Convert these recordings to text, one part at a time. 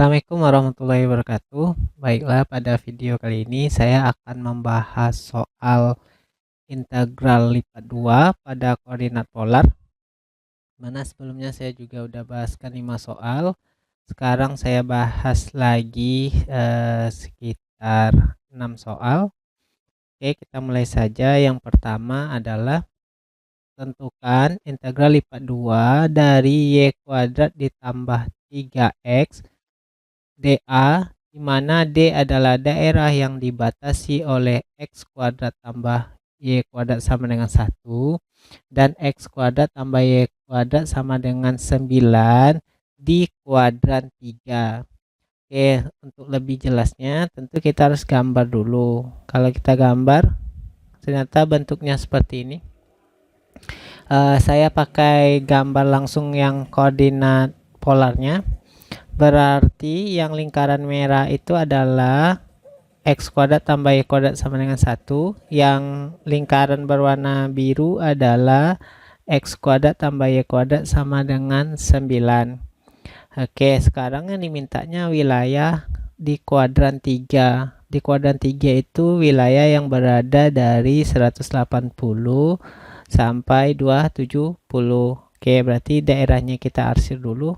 Assalamualaikum warahmatullahi wabarakatuh. Baiklah, pada video kali ini saya akan membahas soal integral lipat 2 pada koordinat polar. Mana sebelumnya saya juga udah bahaskan 5 soal. Sekarang saya bahas lagi sekitar 6 soal. Oke, kita mulai saja. Yang pertama adalah tentukan integral lipat 2 dari y kuadrat ditambah 3x dA, di mana D adalah daerah yang dibatasi oleh x kuadrat tambah y kuadrat sama dengan 1 dan x kuadrat tambah y kuadrat sama dengan 9 di kuadran 3. Oke, untuk lebih jelasnya tentu kita harus gambar dulu. Kalau kita gambar, ternyata bentuknya seperti ini. Saya pakai gambar langsung yang koordinat polarnya. Berarti yang lingkaran merah itu adalah x kuadrat tambah y kuadrat sama dengan 1. Yang lingkaran berwarna biru adalah x kuadrat tambah y kuadrat sama dengan 9. Oke, sekarang yang dimintanya wilayah di kuadran 3. Di kuadran 3 itu wilayah yang berada dari 180 sampai 270. Oke, berarti daerahnya kita arsir dulu.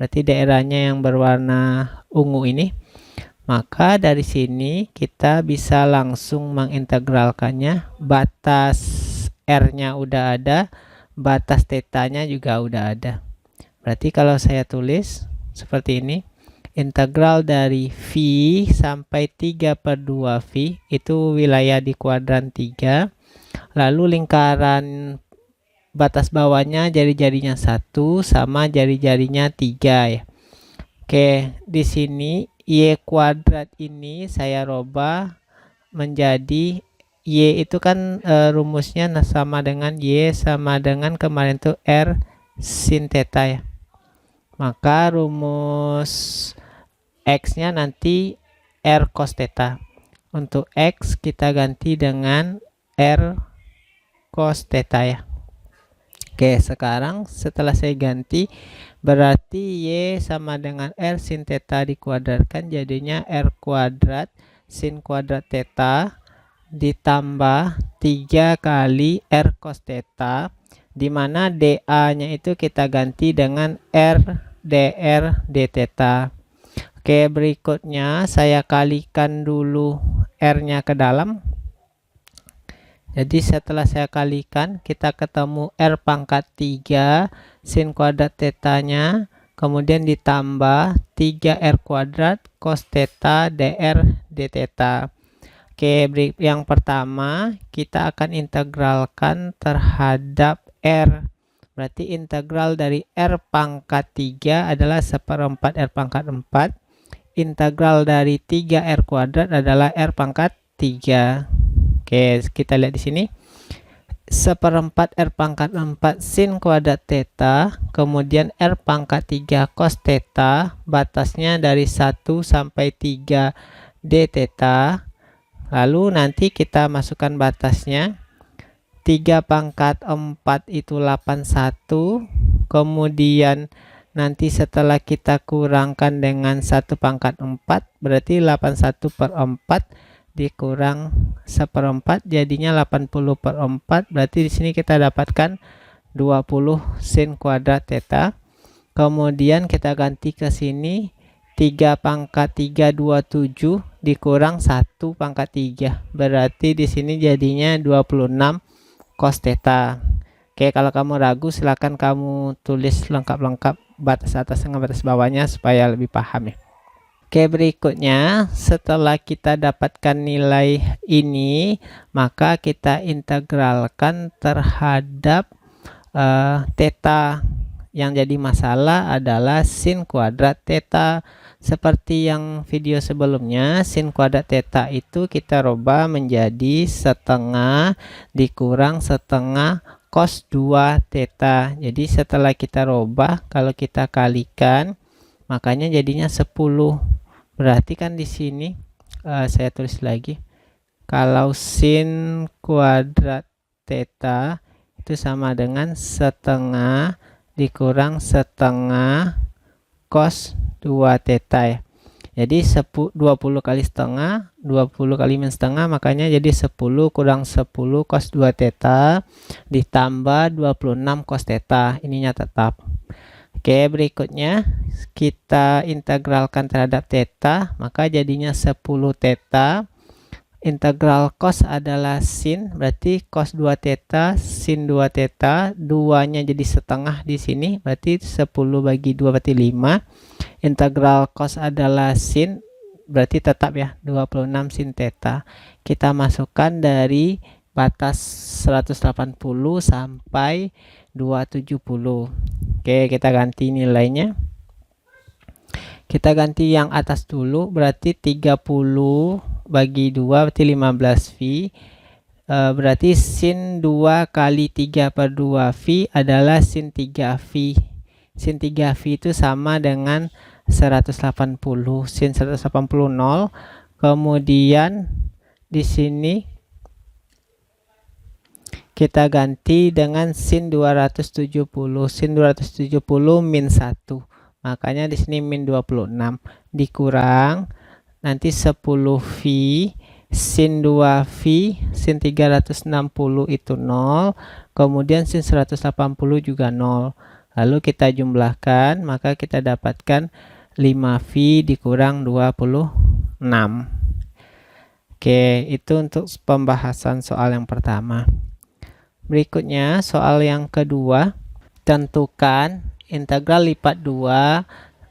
Berarti daerahnya yang berwarna ungu ini. Maka dari sini kita bisa langsung mengintegralkannya. Batas R-nya udah ada, batas θ-nya juga udah ada. Berarti kalau saya tulis seperti ini, integral dari V sampai 3/2V itu wilayah di kuadran 3. Lalu lingkaran batas bawahnya jari-jarinya 1 sama jari-jarinya 3 ya. Oke, di sini y kuadrat ini saya rubah menjadi y itu kan rumusnya sama dengan y sama dengan kemarin tuh r sin theta ya. Maka rumus x-nya nanti r cos theta. Untuk x kita ganti dengan r cos theta ya. Oke, sekarang setelah saya ganti, berarti y sama dengan r sin theta dikuadratkan, jadinya r kuadrat sin kuadrat theta ditambah 3 kali r cos theta, di mana dA-nya itu kita ganti dengan r dr d theta. Oke, berikutnya saya kalikan dulu r-nya ke dalam. Jadi setelah saya kalikan, kita ketemu r pangkat 3 sin kuadrat theta-nya, kemudian ditambah 3r kuadrat cos theta dr d theta. Oke, yang pertama kita akan integralkan terhadap r. Berarti integral dari r pangkat 3 adalah 1/4 r pangkat 4. Integral dari 3r kuadrat adalah r pangkat 3. Oke, kita lihat di sini. 1/4 r pangkat 4 sin kuadrat theta, kemudian r pangkat 3 cos theta, batasnya dari 1 sampai 3 d theta. Lalu nanti kita masukkan batasnya. 3 pangkat 4 itu 81. Kemudian nanti setelah kita kurangkan dengan 1 pangkat 4, berarti 81/4 dikurang 1/4 jadinya 80/4. Berarti di sini kita dapatkan 20 sin kuadrat theta. Kemudian kita ganti ke sini, 3 pangkat 3 27 dikurang 1 pangkat 3. Berarti di sini jadinya 26 cos theta. Oke, kalau kamu ragu silakan kamu tulis lengkap-lengkap batas atas dengan batas bawahnya supaya lebih paham ya. Oke, berikutnya setelah kita dapatkan nilai ini, maka kita integralkan terhadap theta. Yang jadi masalah adalah sin kuadrat theta. Seperti yang video sebelumnya, sin kuadrat theta itu kita rubah menjadi setengah dikurang setengah cos 2 theta. Jadi setelah kita rubah, kalau kita kalikan, makanya jadinya 10. Berarti kan di sini saya tulis lagi, kalau sin kuadrat theta itu sama dengan setengah dikurang setengah cos 2 theta ya. Jadi 20 kali setengah, 20 kali min setengah, makanya jadi 10 kurang 10 cos 2 theta ditambah 26 cos theta. Ininya tetap. Oke, berikutnya kita integralkan terhadap theta, maka jadinya 10 theta. Integral cos adalah sin, berarti cos 2 theta sin 2 theta, 2-nya jadi setengah di sini, berarti 10 bagi 2 berarti 5. Integral cos adalah sin, berarti tetap ya 26 sin theta. Kita masukkan dari batas 180 sampai 270. Oke, kita ganti nilainya. Kita ganti yang atas dulu, berarti 30 bagi 2 berarti 15 V. Berarti sin 2 kali 3 per 2 V adalah sin 3 V. Sin 3 V itu sama dengan 180. Sin 180 0. Kemudian di sini kita ganti dengan sin 270. Sin 270 min 1. Makanya di sini min 26 dikurang nanti 10 V sin 2 V sin 360 itu 0, kemudian sin 180 juga 0. Lalu kita jumlahkan, maka kita dapatkan 5V dikurang 26. Oke, itu untuk pembahasan soal yang pertama. Berikutnya soal yang kedua, tentukan integral lipat 2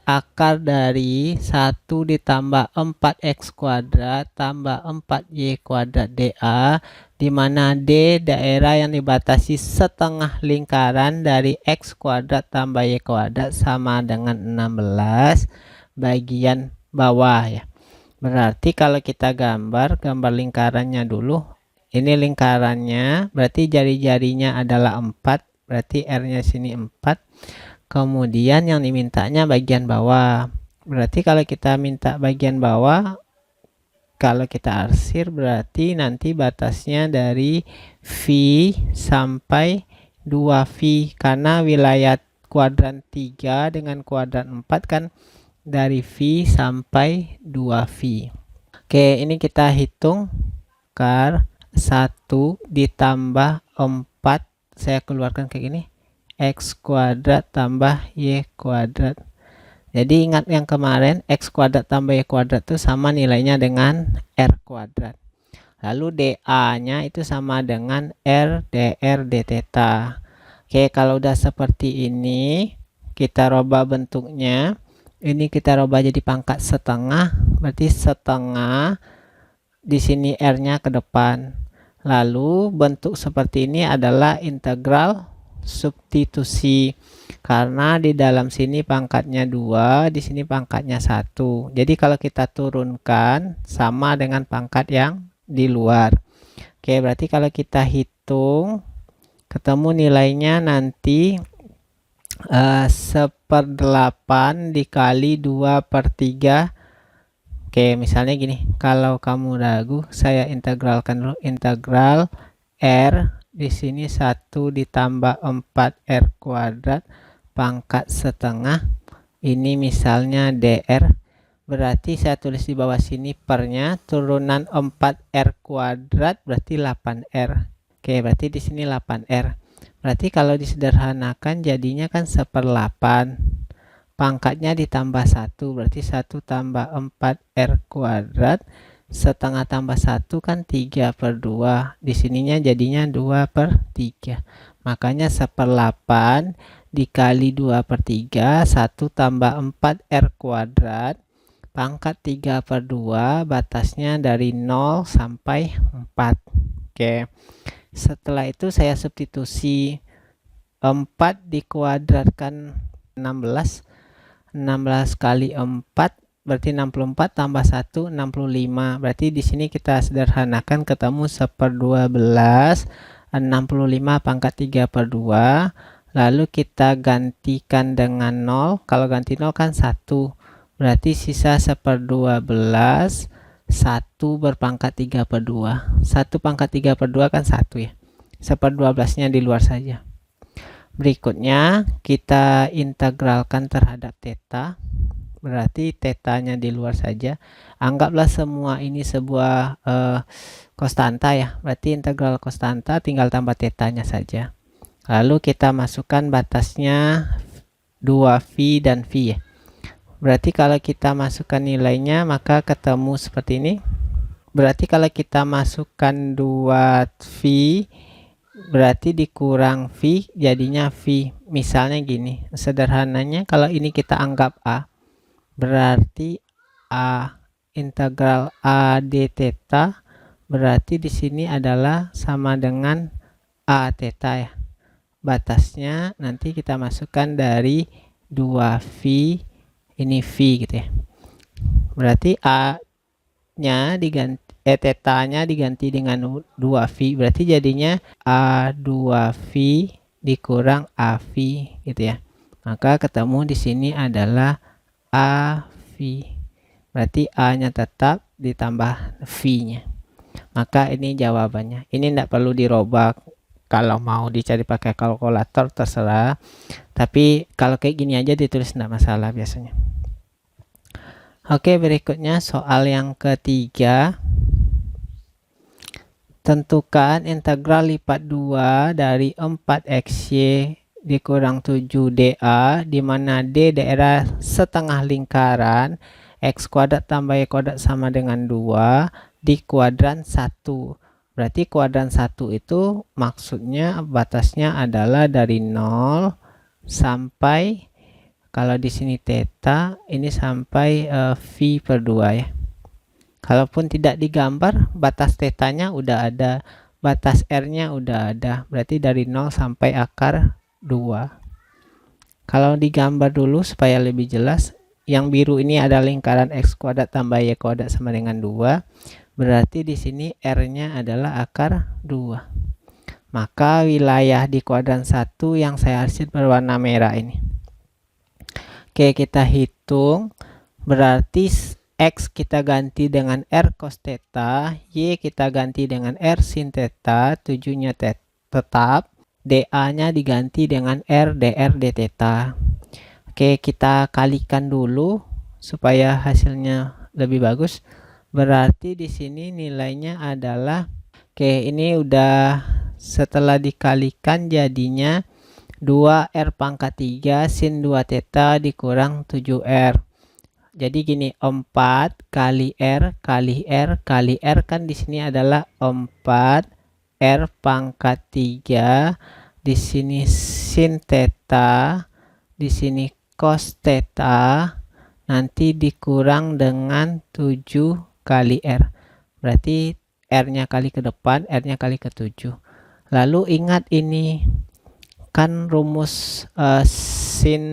akar dari 1 ditambah 4x kuadrat tambah 4y kuadrat dA, di mana D daerah yang dibatasi setengah lingkaran dari x kuadrat tambah y kuadrat sama dengan 16 bagian bawah ya. Berarti kalau kita gambar lingkarannya dulu. Ini lingkarannya, berarti jari-jarinya adalah 4, berarti R-nya sini 4. Kemudian yang dimintanya bagian bawah. Berarti kalau kita minta bagian bawah, kalau kita arsir berarti nanti batasnya dari V sampai 2V. Karena wilayah kuadran 3 dengan kuadran 4 kan dari V sampai 2V. Oke, ini kita hitung akar 1 ditambah 4. Saya keluarkan kayak gini. X kuadrat tambah Y kuadrat. Jadi ingat yang kemarin, X kuadrat tambah Y kuadrat itu sama nilainya dengan R kuadrat. Lalu dA-nya itu sama dengan R dr d theta. Oke, kalau udah seperti ini, kita rubah bentuknya. Ini kita rubah jadi pangkat setengah, berarti setengah. Di sini R-nya ke depan. Lalu bentuk seperti ini adalah integral substitusi, karena di dalam sini pangkatnya 2, di sini pangkatnya 1. Jadi kalau kita turunkan sama dengan pangkat yang di luar. Oke, berarti kalau kita hitung ketemu nilainya nanti 1/8 dikali 2/3. Oke, misalnya gini, kalau kamu ragu, saya integralkan dulu. Integral R di sini 1 ditambah 4R kuadrat pangkat setengah. Ini misalnya dr. Berarti saya tulis di bawah sini pernya, turunan 4R kuadrat berarti 8R. Oke, berarti di sini 8R. Berarti kalau disederhanakan jadinya kan 1/8. Pangkatnya ditambah 1, berarti 1 tambah 4R kuadrat. Setengah tambah 1 kan 3/2. Di sininya jadinya 2/3. Makanya 1/8 dikali 2/3, 1 tambah 4R kuadrat. Pangkat 3/2, batasnya dari 0 sampai 4. Oke. Setelah itu saya substitusi 4 dikuadratkan 16. 16 kali 4 berarti 64 tambah 1 65. Berarti di sini kita sederhanakan ketemu 1/12, 65 pangkat 3/2. Lalu kita gantikan dengan 0. Kalau ganti 0 kan 1. Berarti sisa 1/12, 1 berpangkat 3/2. 1 pangkat 3/2 kan 1 ya. 1/12-nya di luar saja. Berikutnya kita integralkan terhadap theta. berarti tetanya di luar saja. Anggaplah semua ini sebuah konstanta ya, berarti integral konstanta tinggal tambah tetanya saja. Lalu kita masukkan batasnya 2V dan V ya. Berarti kalau kita masukkan nilainya maka ketemu seperti ini. Berarti kalau kita masukkan 2V berarti dikurang V jadinya V. Misalnya gini, sederhananya kalau ini kita anggap A, berarti A integral A d theta berarti di sini adalah sama dengan A theta ya. Batasnya nanti kita masukkan dari 2V ini V gitu ya. Berarti A nya diganti tetanya diganti dengan 2V, berarti jadinya A2V dikurang AV gitu ya. Maka ketemu di sini adalah AV. Berarti A-nya tetap ditambah V-nya. Maka ini jawabannya. Ini tidak perlu dirobak. Kalau mau dicari pakai kalkulator terserah. Tapi kalau kayak gini aja ditulis tidak masalah biasanya. Oke, berikutnya soal yang ketiga. Tentukan integral lipat 2 dari 4xy dikurang 7dA, di mana D daerah setengah lingkaran, x kuadrat tambah y kuadrat sama dengan 2 di kuadran 1. Berarti kuadran 1 itu maksudnya batasnya adalah dari 0 sampai, kalau di sini theta, ini sampai V per 2 ya. Kalaupun tidak digambar, batas tetanya udah ada, batas R-nya udah ada. Berarti dari 0 sampai akar 2. Kalau digambar dulu supaya lebih jelas, yang biru ini ada lingkaran x kuadrat tambah y kuadrat sama dengan 2. Berarti di sini R-nya adalah akar 2. Maka wilayah di kuadran 1 yang saya arsir berwarna merah ini. Oke, kita hitung. Berarti X kita ganti dengan R cos theta, Y kita ganti dengan R sin theta, 7-nya tetap, dA-nya diganti dengan R dr d theta. Oke, kita kalikan dulu supaya hasilnya lebih bagus. Berarti di sini nilainya adalah, oke, ini udah setelah dikalikan jadinya 2R pangkat 3 sin 2 theta dikurang 7R. Jadi gini, 4 kali R kali R kali R kan di sini adalah 4 R pangkat 3, di sini sin theta, di sini cos theta, nanti dikurang dengan 7 kali R. Berarti R-nya kali ke depan, R-nya kali ke 7. Lalu ingat ini kan rumus sin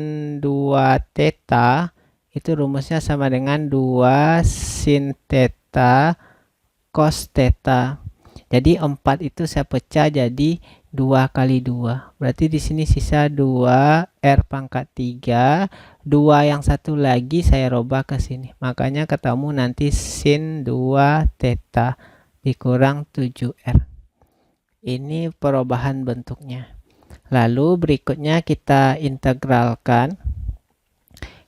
2 theta itu rumusnya sama dengan 2 sin theta cos theta. Jadi 4 itu saya pecah jadi 2 kali 2. Berarti di sini sisa 2 R pangkat 3. 2 yang satu lagi saya rubah ke sini. Makanya ketemu nanti sin 2 theta dikurang 7R. Ini perubahan bentuknya. Lalu berikutnya kita integralkan.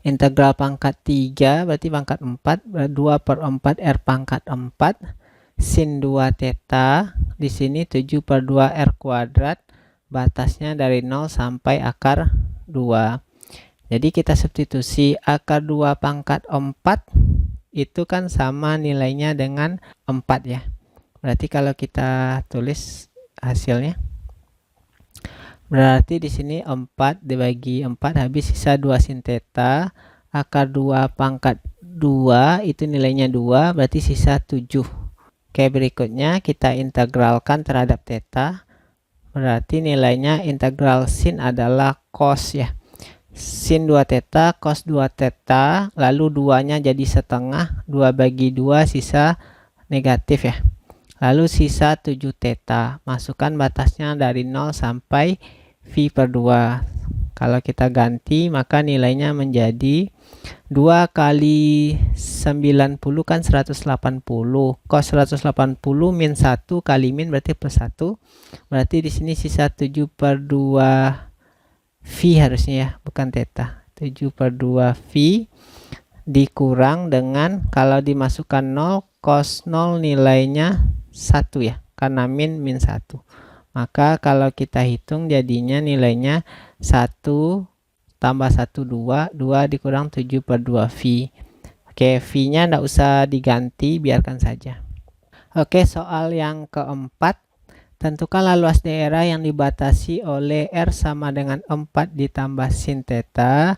Integral pangkat 3 berarti pangkat 4, 2 per 4 R pangkat 4 sin 2 theta, di sini 7 per 2 R kuadrat, batasnya dari 0 sampai akar 2. Jadi kita substitusi akar 2 pangkat 4 itu kan sama nilainya dengan 4 ya. Berarti kalau kita tulis hasilnya, berarti di sini 4 dibagi 4 habis sisa 2 sin theta, akar 2 pangkat 2 itu nilainya 2, berarti sisa 7. Oke, berikutnya kita integralkan terhadap theta. Berarti nilainya integral sin adalah cos ya. Sin 2 theta, cos 2 theta, lalu 2-nya jadi setengah, 2 bagi 2 sisa negatif ya. Lalu sisa 7 theta, masukkan batasnya dari 0 sampai V per 2. Kalau kita ganti maka nilainya menjadi 2 kali 90 kan 180. Cos 180 min 1 kali min berarti plus 1. Berarti di sini sisa 7 per 2 V harusnya ya, bukan theta. 7 per 2 V. dikurang dengan kalau dimasukkan 0 cos 0 nilainya 1 ya, karena min 1. Maka kalau kita hitung jadinya nilainya 1 tambah 1 2 dikurang 7/2 V. Oke, V nya enggak usah diganti, biarkan saja. Oke, soal yang keempat, tentukanlah luas daerah yang dibatasi oleh R sama dengan 4 ditambah sin theta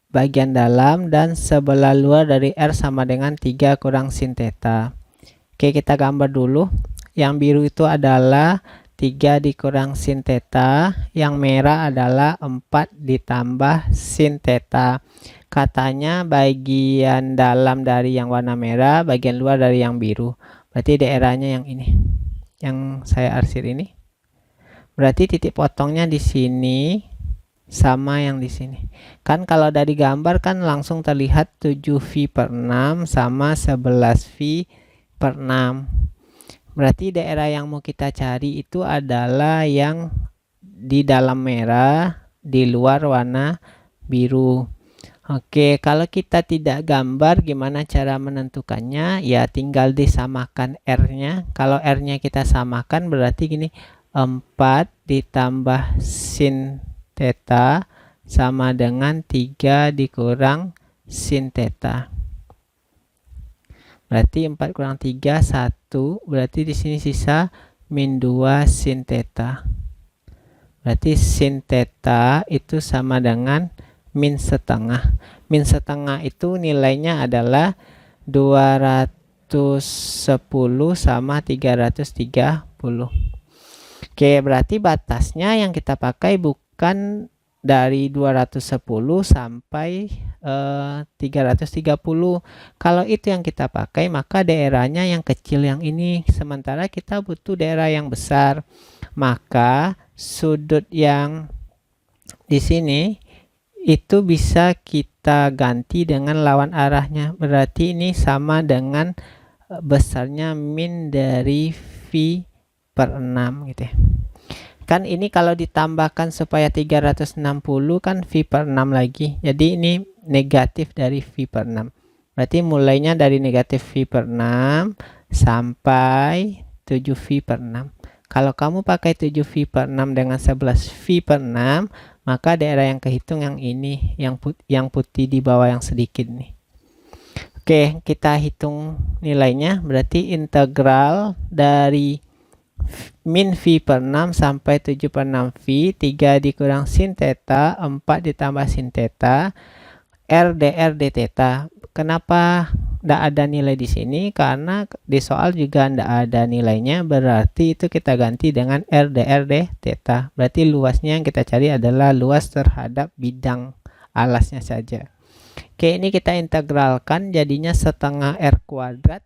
bagian dalam dan sebelah luar dari R sama dengan 3 kurang sin theta. Oke, kita gambar dulu. Yang biru itu adalah 3 dikurang sin theta, yang merah adalah 4 ditambah sin theta. Katanya bagian dalam dari yang warna merah, bagian luar dari yang biru. Berarti daerahnya yang ini, yang saya arsir ini. Berarti titik potongnya di sini sama yang di sini. Kan kalau dari gambar kan langsung terlihat 7V/6 sama 11V/6. Berarti daerah yang mau kita cari itu adalah yang di dalam merah, di luar warna biru. Oke, kalau kita tidak gambar, gimana cara menentukannya? Ya tinggal disamakan R-nya. Kalau R-nya kita samakan berarti gini, 4 ditambah sin theta sama dengan 3 dikurang sin theta. Berarti 4 kurang 3, 1. Berarti di sini sisa min 2 sin theta. Berarti sin theta itu sama dengan min setengah. Min setengah itu nilainya adalah 210 sama 330. Oke, berarti batasnya yang kita pakai bukan dari 210 sampai 330. Kalau itu yang kita pakai, maka daerahnya yang kecil yang ini. Sementara kita butuh daerah yang besar. Maka sudut yang di sini itu bisa kita ganti dengan lawan arahnya. Berarti ini sama dengan besarnya min dari V/6 gitu ya. Kan ini kalau ditambahkan supaya 360 kan V/6 lagi. Jadi ini negatif dari V/6. Berarti mulainya dari negatif V/6 sampai 7V/6. Kalau kamu pakai 7V/6 dengan 11V/6, maka daerah yang kehitung yang ini, yang putih di bawah yang sedikit nih. Oke, kita hitung nilainya. Berarti integral dari min V/6 sampai 7/6V, 3 dikurang sin theta, 4 ditambah sin theta, R dr d theta. Kenapa tidak ada nilai di sini? Karena di soal juga tidak ada nilainya, berarti itu kita ganti dengan R dr d theta. Berarti luasnya yang kita cari adalah luas terhadap bidang alasnya saja. Oke, ini kita integralkan jadinya setengah R kuadrat.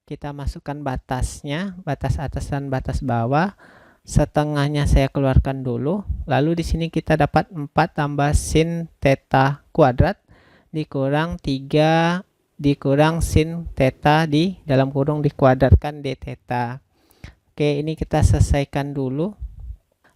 Kita masukkan batasnya, batas atas dan batas bawah. Setengahnya saya keluarkan dulu. Lalu di sini kita dapat 4 tambah sin theta kuadrat dikurang 3 dikurang sin theta di dalam kurung dikuadratkan d theta. Oke, ini kita selesaikan dulu.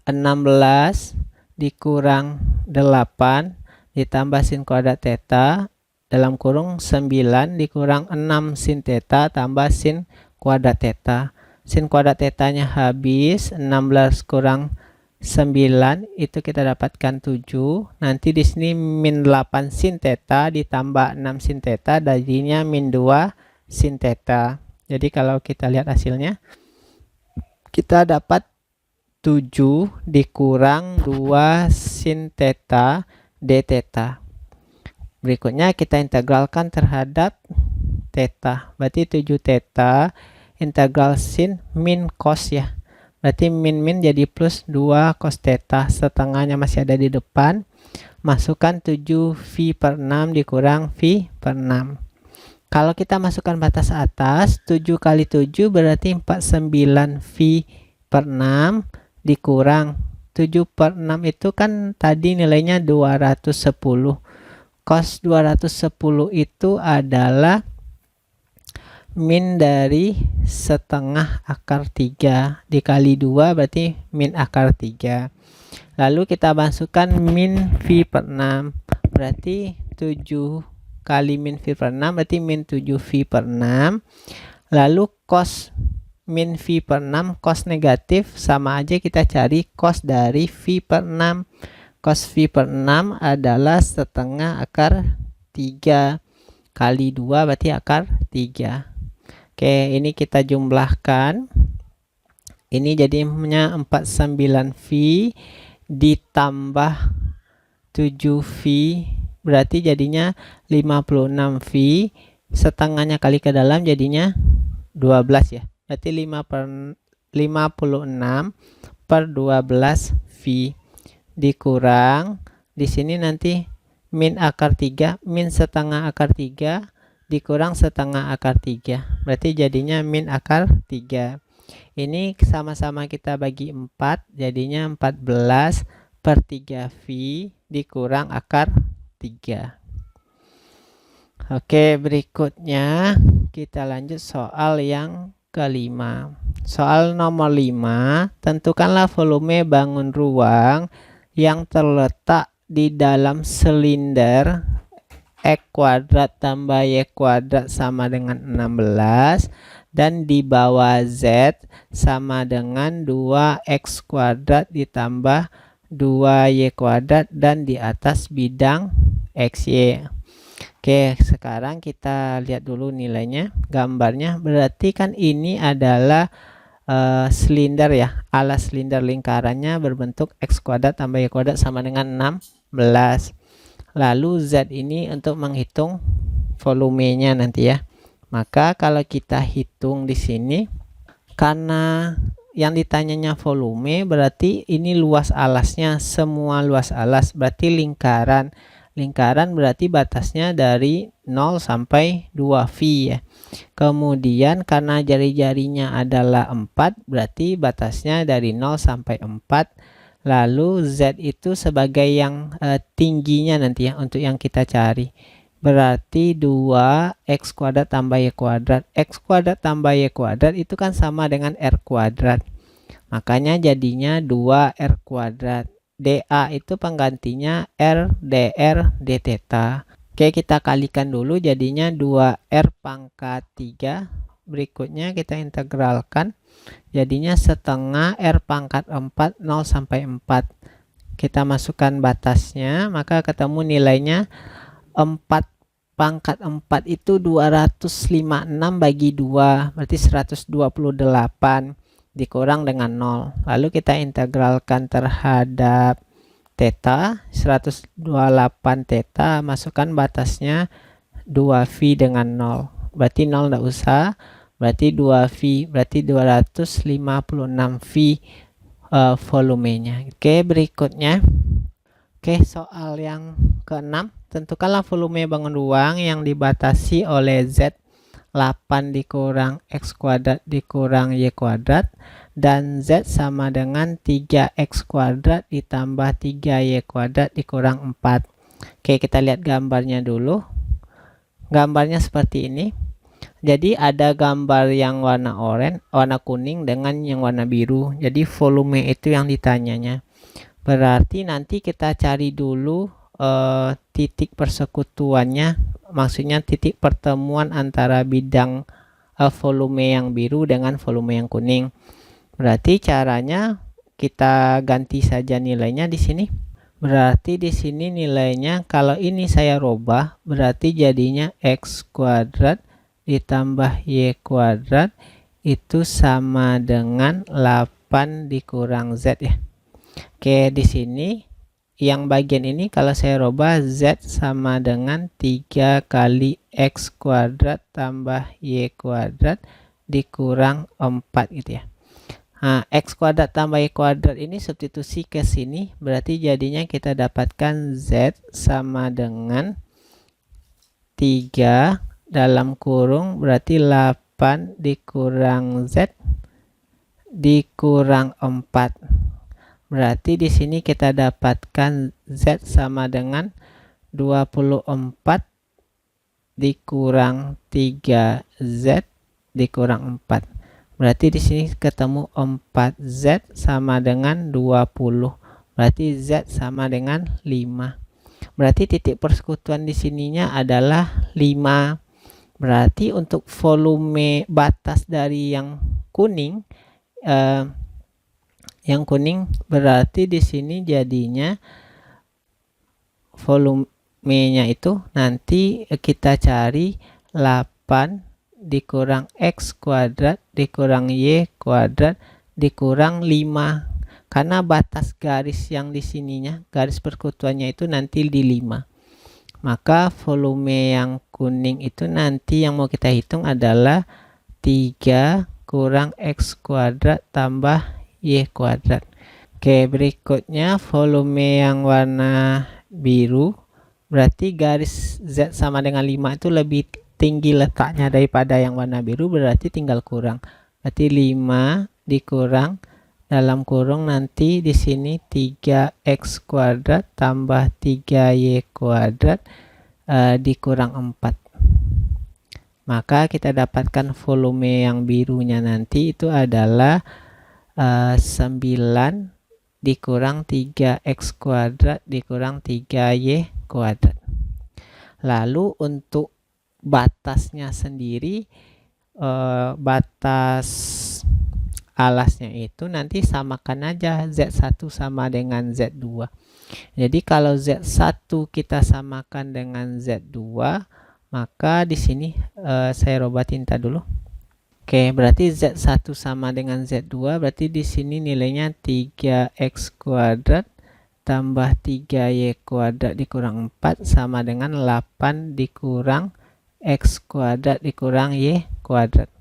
16 dikurang 8 ditambah sin kuadrat theta dalam kurung 9 dikurang 6 sin theta tambah sin kuadrat theta. Sin kuadrat tetanya habis, 16 kurang 9 itu kita dapatkan 7. Nanti di sini min 8 sin theta ditambah 6 sin theta, jadinya min 2 sin theta. Jadi kalau kita lihat hasilnya, kita dapat 7 dikurang 2 sin theta d theta. Berikutnya kita integralkan terhadap theta. Berarti 7 theta integral sin min cos ya. Berarti min jadi plus 2 cos theta. Setengahnya masih ada di depan. Masukkan 7V/6 dikurang V/6. Kalau kita masukkan batas atas, 7 kali 7 berarti 49V/6 dikurang 7/6 itu kan tadi nilainya 210. Cos 210 itu adalah min dari setengah akar 3 dikali 2 berarti min akar 3. Lalu kita masukkan min V/6 berarti 7 kali min V per 6 berarti min 7V per 6. Lalu cos min V per 6 cos negatif sama aja kita cari cos dari V per 6. Cos V per 6 adalah setengah akar 3 kali 2 berarti akar 3. Oke, ini kita jumlahkan. Ini jadinya 49V ditambah 7V berarti jadinya 56V. Setengahnya kali ke dalam jadinya 12 ya. Berarti 56 per 12V dikurang. Di sini nanti min akar 3, min setengah akar 3 dikurang setengah akar 3. Berarti jadinya min akar 3. Ini sama-sama kita bagi 4, jadinya 14 per 3V dikurang akar 3. Oke, berikutnya kita lanjut soal yang kelima. Soal nomor 5, tentukanlah volume bangun ruang yang terletak di dalam silinder X kuadrat tambah Y kuadrat sama dengan 16 dan di bawah Z sama dengan 2X kuadrat ditambah 2Y kuadrat dan di atas bidang XY. Oke, sekarang kita lihat dulu nilainya, gambarnya. Berarti kan ini adalah silinder ya, alas silinder lingkarannya berbentuk X kuadrat tambah Y kuadrat sama dengan 16. Lalu Z ini untuk menghitung volumenya nanti ya. Maka kalau kita hitung di sini, karena yang ditanyanya volume berarti ini luas alasnya, semua luas alas berarti lingkaran. Lingkaran berarti batasnya dari 0 sampai 2V ya. Kemudian karena jari-jarinya adalah 4 berarti batasnya dari 0 sampai 4. Lalu Z itu sebagai yang tingginya nanti ya untuk yang kita cari. Berarti 2X kuadrat tambah Y kuadrat. X kuadrat tambah Y kuadrat itu kan sama dengan R kuadrat. Makanya jadinya 2R kuadrat. dA itu penggantinya R dr d theta. Oke, kita kalikan dulu jadinya 2R pangkat 3. Berikutnya kita integralkan. Jadinya setengah R pangkat 4 0 sampai 4. Kita masukkan batasnya, maka ketemu nilainya 4 pangkat 4 itu 256 bagi 2 berarti 128 dikurang dengan 0. Lalu kita integralkan terhadap theta, 128 theta, masukkan batasnya 2V dengan 0. Berarti 0 enggak usah, berarti 2V, berarti 256V volumenya. Oke, berikutnya. Oke, soal yang ke-6, tentukanlah volume bangun ruang yang dibatasi oleh Z 8 dikurang X kuadrat dikurang Y kuadrat dan Z sama dengan 3X kuadrat ditambah 3Y kuadrat dikurang 4. Oke, kita lihat gambarnya dulu. Gambarnya seperti ini. Jadi ada gambar yang warna oranye, warna kuning dengan yang warna biru. Jadi volume itu yang ditanyanya. Berarti nanti kita cari dulu titik persekutuannya, maksudnya titik pertemuan antara bidang volume yang biru dengan volume yang kuning. Berarti caranya kita ganti saja nilainya di sini. Berarti di sini nilainya kalau ini saya robah berarti jadinya X kuadrat ditambah Y kuadrat itu sama dengan 8 dikurang Z ya. Oke, di sini yang bagian ini kalau saya robah Z sama dengan 3 kali X kuadrat tambah Y kuadrat dikurang 4 gitu ya. Nah, X kuadrat tambah Y kuadrat ini substitusi ke sini berarti jadinya kita dapatkan Z sama dengan 3 dalam kurung berarti 8 dikurang Z dikurang 4. Berarti di sini kita dapatkan Z sama dengan 24 dikurang 3Z dikurang 4. Berarti di sini ketemu 4Z sama dengan 20. Berarti Z sama dengan 5. Berarti titik persekutuan di sininya adalah 5. Berarti untuk volume batas dari yang kuning berarti di sini jadinya volumenya itu nanti kita cari 8 dikurang X kuadrat dikurang Y kuadrat dikurang 5. Karena batas garis yang di sininya, garis persekutuannya itu nanti di 5. Maka volume yang kuning itu nanti yang mau kita hitung adalah 3 kurang X kuadrat tambah Y kuadrat. Oke, berikutnya volume yang warna biru. Berarti garis Z sama dengan 5 itu lebih tinggi letaknya daripada yang warna biru, berarti tinggal kurang. Berarti 5 dikurang dalam kurung nanti di sini 3x kuadrat tambah 3y kuadrat dikurang 4. Maka kita dapatkan volume yang birunya nanti itu adalah 9 dikurang 3x kuadrat dikurang 3y kuadrat. Lalu untuk batasnya sendiri, batas alasnya itu nanti samakan aja Z1 sama dengan Z2. Jadi kalau Z1 kita samakan dengan Z2, maka di sini saya rubah tinta dulu. Oke, berarti Z1 sama dengan Z2, berarti di sini nilainya 3x kuadrat tambah 3y kuadrat dikurang 4 sama dengan 8 dikurang x kuadrat dikurang y kuadrat.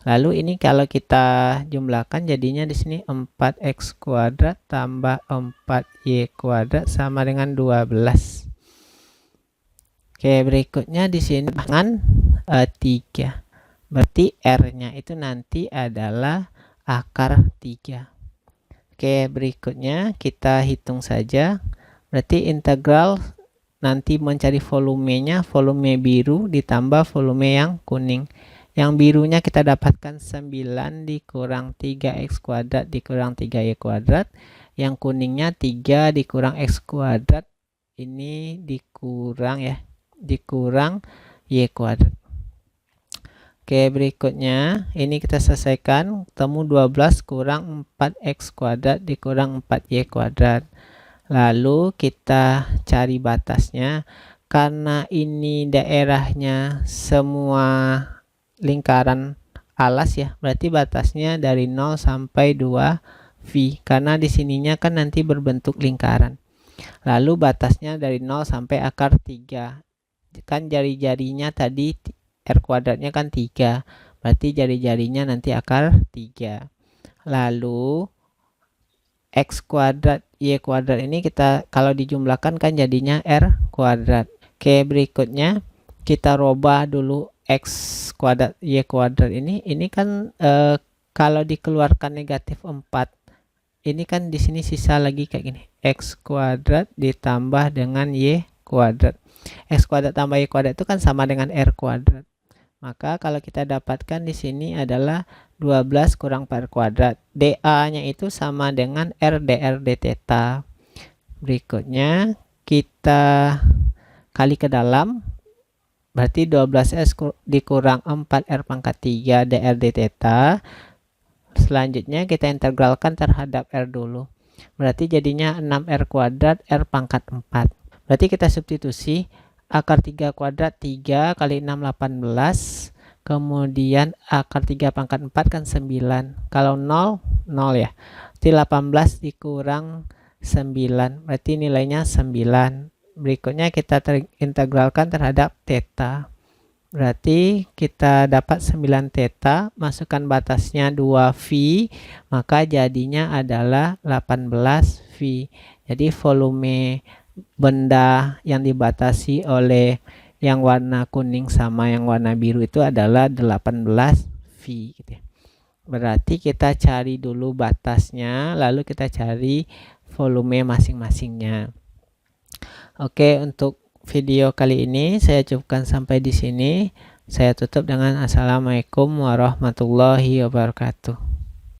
Lalu ini kalau kita jumlahkan jadinya di sini 4x kuadrat tambah 4y kuadrat sama dengan 12. Oke, berikutnya di sini dengan 3. Berarti R-nya itu nanti adalah akar 3. Oke, berikutnya kita hitung saja. Berarti integral nanti mencari volumenya, volume biru ditambah volume yang kuning. Yang birunya kita dapatkan 9 dikurang 3x kuadrat dikurang 3y kuadrat. Yang kuningnya 3 dikurang x kuadrat. Ini dikurang ya, dikurang y kuadrat. Oke, berikutnya ini kita selesaikan. Temu 12 kurang 4x kuadrat dikurang 4y kuadrat. Lalu kita cari batasnya. Karena ini daerahnya semua lingkaran alas ya, berarti batasnya dari 0 sampai 2V, karena di sininya kan nanti berbentuk lingkaran. Lalu batasnya dari 0 sampai akar 3, kan jari-jarinya tadi R kuadratnya kan 3, berarti jari-jarinya nanti akar 3. Lalu X kuadrat Y kuadrat ini kita kalau dijumlahkan kan jadinya R kuadrat. Oke, berikutnya kita rubah dulu X kuadrat Y kuadrat ini kan kalau dikeluarkan negatif 4, ini kan di sini sisa lagi kayak gini, X kuadrat ditambah dengan Y kuadrat. X kuadrat tambah Y kuadrat itu kan sama dengan R kuadrat. Maka kalau kita dapatkan di sini adalah 12 kurang 4 kuadrat. dA-nya itu sama dengan R dr d theta. Berikutnya kita kali ke dalam. Berarti 12S dikurang 4R pangkat 3 dr d theta. Selanjutnya kita integralkan terhadap R dulu. Berarti jadinya 6R kuadrat R pangkat 4. Berarti kita substitusi akar 3 kuadrat 3 kali 6 18. Kemudian akar 3 pangkat 4 kan 9. Kalau 0, 0 ya. Berarti 18 dikurang 9. Berarti nilainya 9. Berikutnya kita integralkan terhadap theta. Berarti kita dapat 9 theta, masukkan batasnya 2V, maka jadinya adalah 18V. Jadi volume benda yang dibatasi oleh yang warna kuning sama yang warna biru itu adalah 18V gitu ya. Berarti kita cari dulu batasnya, lalu kita cari volume masing-masingnya. Oke, untuk video kali ini saya cukupkan sampai di sini. Saya tutup dengan Assalamualaikum warahmatullahi wabarakatuh.